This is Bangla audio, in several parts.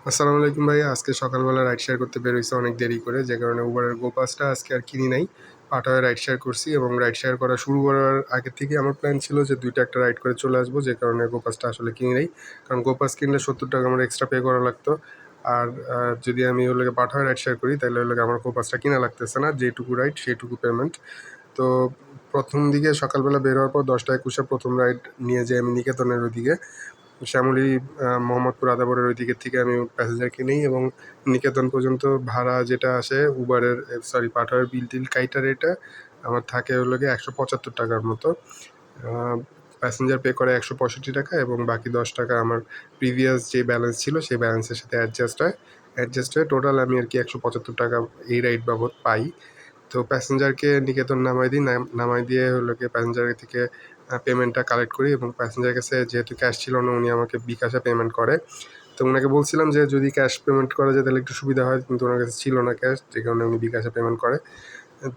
আসসালামু আলাইকুম ভাইয়া। আজকে সকালবেলা রাইড শেয়ার করতে বের হইছি অনেক দেরি করে, যে কারণে উবারের গো পাসটা আজকে আর কিনি নাই। পাঠায় রাইড শেয়ার করছি এবং রাইড শেয়ার করা শুরু করার আগে থেকেই আমার প্ল্যান ছিল যে ২ টা একটা রাইড করে চলে আসবো, যে কারণে গো পাসটা আসলে কিনি নাই। কারণ গো পাস কিনলে ৳৭০ আমার এক্সট্রা পে করা লাগতো। আর যদি আমি হলো গিয়ে পাঠায় রাইড শেয়ার করি তাইলে হলো গিয়ে আমার গো পাসটা কিনা লাগতেছে না। যেটুকু রাইড সেটুকু পেমেন্ট। তো ১ম দিকে সকালবেলা বের হওয়ার পর ১০টা ২১-এ ১ম রাইড নিয়ে যাই আমি নিকেতনের ওদিকে। শ্যামলী মোহাম্মদপুর আদাবরের ওই দিকের থেকে আমি প্যাসেঞ্জারকে নেই এবং নিকেতন পর্যন্ত ভাড়া যেটা আসে উবারের পাঠাওয়ের বিল-টিল কাইটা রেটে আমার থাকে হলো গিয়ে ৳১৭৫ মতো। প্যাসেঞ্জার পে করে ৳১৬৫ এবং বাকি ৳১০ আমার প্রিভিয়াস যে ব্যালেন্স ছিল সেই ব্যালেন্সের সাথে অ্যাডজাস্ট হয়ে টোটাল আমি আরকি ৳১৭৫ এই রাইড বাবদ পাই। তো প্যাসেঞ্জারকে নিকেতন নামায় দিই। নামায় দিয়ে হলো গিয়ে প্যাসেঞ্জারের থেকে পেমেন্টটা কালেক্ট করি এবং প্যাসেঞ্জারের কাছে যেহেতু ক্যাশ ছিল না, উনি আমাকে বিকাশে পেমেন্ট করে। তো উনাকে বলছিলাম যে যদি ক্যাশ পেমেন্ট করা যায় তাহলে একটু সুবিধা হয়, কিন্তু ওনার কাছে ছিল না ক্যাশ, যে কারণে উনি বিকাশে পেমেন্ট করে।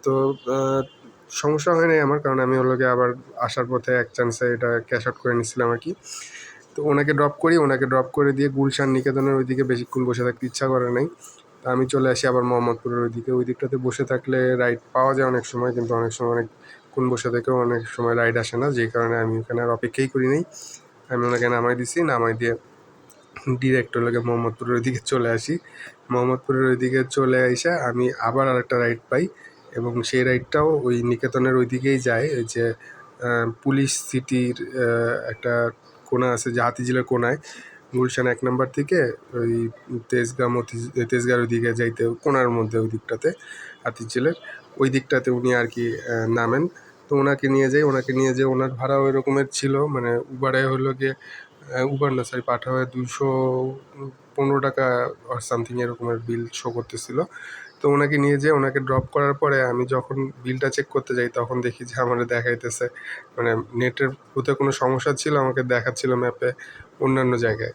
তো আ সমস্যা হয় নাই আমার, কারণ আমি হলো গিয়ে আবার আসার পথে এক চান্সে এটা ক্যাশ আউট করে নিচ্ছিলাম আরকি। তো ওনাকে ড্রপ করি। ওনাকে ড্রপ করে দিয়ে গুলশান নিকেতনের ওইদিকে বেশিক্ষণ বসে থাকতে ইচ্ছা করে নাই। তো আমি চলে আসি আবার মোহাম্মদপুরের ওইদিকে। ওই দিকটাতে বসে থাকলে রাইড পাওয়া যায় অনেক সময়, কিন্তু অনেক সময় অনেকক্ষণ বসে থেকেও অনেক সময় রাইড আসে না, যেই কারণে আমি ওখানে আর অপেক্ষাই করি নাই। আমি ওনাকে নামায় দিছি। নামায় দিয়ে ডিরেক্ট হলো গিয়ে মোহাম্মদপুরের ওইদিকে চলে আসি। মোহাম্মদপুরের ওইদিকে চলে আইসা আমি আবার আরেকটা রাইড পাই এবং সেই রাইডটাও ওই নিকেতনের ওইদিকেই যায়। ওই যে পুলিশ সিটির একটা কোণা আছে যে হাতিঝিলের কোণায়, গুলশান ১ নাম্বার থেকে ওই তেজগাঁর ওইদিকে যাইতে কোণার মধ্যে ওই দিকটাতে হাতিঝিলের ওই দিকটাতে উনি আর কি নামেন। তো ওনাকে নিয়ে যাই। ওনাকে নিয়ে যেয়ে ওনার ভাড়া ওই রকমের ছিল, মানে উবারে হলো গিয়ে উবার না পাঠাওয়ে ৳২১৫ অর সামথিং এরকমের বিল শো করতেছিল। তো ওনাকে নিয়ে যেয়ে ওনাকে ড্রপ করার পরে আমি যখন বিলটা চেক করতে যাই তখন দেখি যে আমারে দেখাইতেছে, মানে নেটের বোধহয় কোনো সমস্যা ছিল, আমাকে দেখাচ্ছিল ম্যাপে অন্যান্য জায়গায়।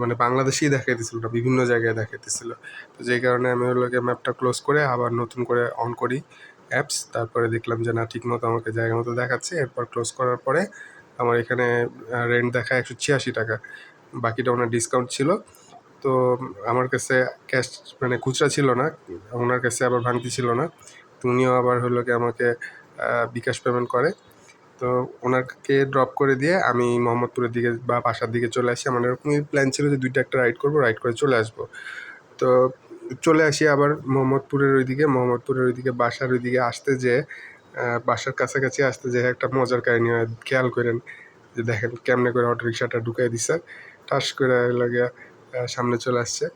মানে বাংলাদেশেই দেখাইতেছিল না, বিভিন্ন জায়গায় দেখাইতেছিল। তো যেই কারণে আমি হলো গিয়ে ম্যাপটা ক্লোজ করে আবার নতুন করে অন করি অ্যাপস। তারপরে দেখলাম যে না, ঠিকমতো আমাকে জায়গা মতো দেখাচ্ছে। এরপর ক্লোজ করার পরে আমার এখানে রেন্ট দেখায় ৳৮৮। বাকিটা ওনার ডিসকাউন্ট ছিল। তো আমার কাছে ক্যাশ, মানে খুচরা ছিল না, ওনার কাছে আবার ভাঙতি ছিল না। তো উনিও আবার হলো গিয়ে আমাকে বিকাশ পেমেন্ট করে। তো ওনাকে ড্রপ করে দিয়ে আমি মোহাম্মদপুরের দিকে বা বাসার দিকে চলে আসি। আমার এরকমই প্ল্যান ছিল যে ২ টা একটা রাইড করবো, রাইড করে চলে আসবো। তো চলে আসি আবার মোহাম্মদপুরের ওইদিকে বাসার ওইদিকে আসতে যেয়ে বাসার কাছাকাছি আসতে যেয়ে একটা মজার কাহিনী হয়। খেয়াল কইরেন যে দেখেন কেমনে করে অটোরিকশাটা ঢুকাই দিছে। ঠাস কইরা হইলো গিয়া সামনে চলে আসছে।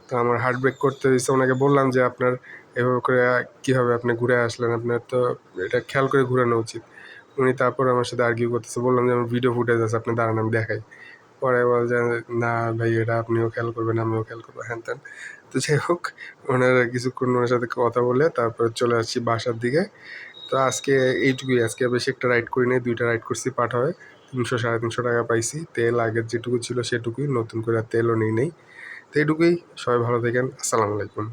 তো আমার হার্ট ব্রেক করতে হইছে। ওনাকে বললাম যে আপনার এভাবে করে কীভাবে আপনি ঘুরে আসলেন? আপনার তো এটা খেয়াল করে ঘুরানো উচিত। উনি তারপর আমার সাথে আর্গিউ করতেছে। বললাম যে আমার ভিডিও ফুটেজ আছে, আপনি দাঁড়ান আমি দেখাই। পরে বলে যে না ভাই, এটা আপনিও খেয়াল করবেন, আমিও খেয়াল করবো, হ্যান-ত্যান। তো যাই হোক, ওনারা কিছুক্ষণ ওনার সাথে কথা বলে তারপরে চলে আসছি বাসার দিকে। তো আজকে এইটুকুই। আজকে আর বেশি একটা রাইড করি নাই। ২ টা রাইড করছি পাঠাওয়ে। ৳৩০০-৩৫০ পাইছি। তেল আগের যেটুকু ছিল সেটুকুই। নতুন করে আর তেলও নেই নাই। তো এইটুকুই। সবাই ভালো থাকেন। আসসালামু আলাইকুম।